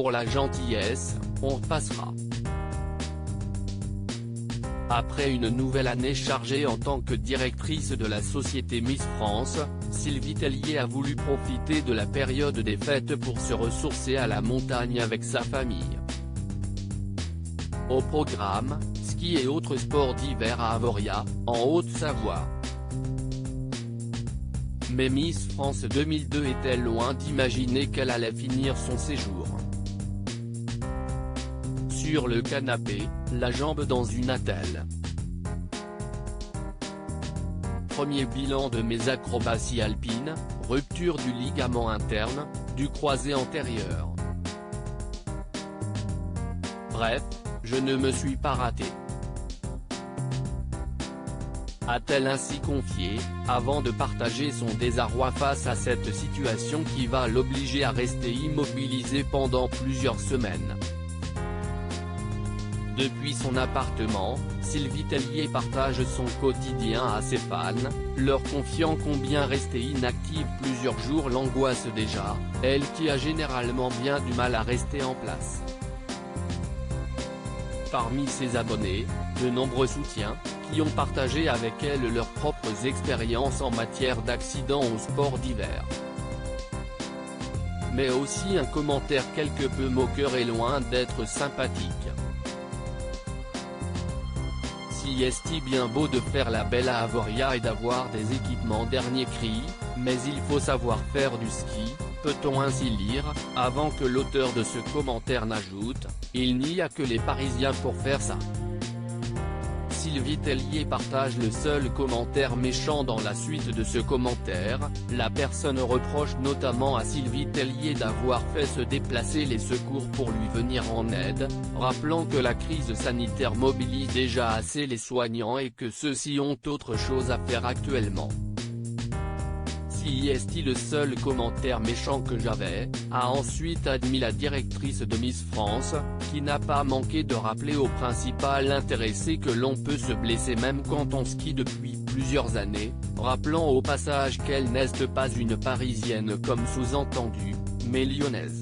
pour la gentillesse, on repassera. Après une nouvelle année chargée en tant que directrice de la société Miss France, Sylvie Tellier a voulu profiter de la période des fêtes pour se ressourcer à la montagne avec sa famille. Au programme, ski et autres sports d'hiver à Avoriaz, en Haute-Savoie. Mais Miss France 2002 était loin d'imaginer qu'elle allait finir son séjour sur le canapé, la jambe dans une attelle. Premier bilan de mes acrobaties alpines, rupture du ligament interne, du croisé antérieur. Bref, je ne me suis pas raté. A-t-elle ainsi confié, avant de partager son désarroi face à cette situation qui va l'obliger à rester immobilisée pendant plusieurs semaines. Depuis son appartement, Sylvie Tellier partage son quotidien à ses fans, leur confiant combien rester inactive plusieurs jours l'angoisse déjà, elle qui a généralement bien du mal à rester en place. Parmi ses abonnés, de nombreux soutiens, qui ont partagé avec elle leurs propres expériences en matière d'accidents au sport d'hiver. Mais aussi un commentaire quelque peu moqueur et loin d'être sympathique. Si est-il bien beau de faire la belle à Avoriaz et d'avoir des équipements dernier cri, mais il faut savoir faire du ski, peut-on ainsi lire, avant que l'auteur de ce commentaire n'ajoute, il n'y a que les Parisiens pour faire ça. Sylvie Tellier partage le seul commentaire méchant dans la suite de ce commentaire, la personne reproche notamment à Sylvie Tellier d'avoir fait se déplacer les secours pour lui venir en aide, rappelant que la crise sanitaire mobilise déjà assez les soignants et que ceux-ci ont autre chose à faire actuellement. Si est-il le seul commentaire méchant que j'avais, a ensuite admis la directrice de Miss France, qui n'a pas manqué de rappeler au principal intéressé que l'on peut se blesser même quand on skie depuis plusieurs années, rappelant au passage qu'elle n'est pas une Parisienne comme sous-entendu, mais lyonnaise.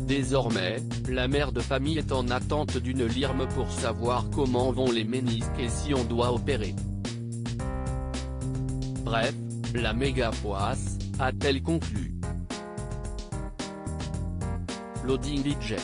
Désormais, la mère de famille est en attente d'une LIRM pour savoir comment vont les ménisques et si on doit opérer. Bref, la méga poisse, a-t-elle conclu. Loading DJ.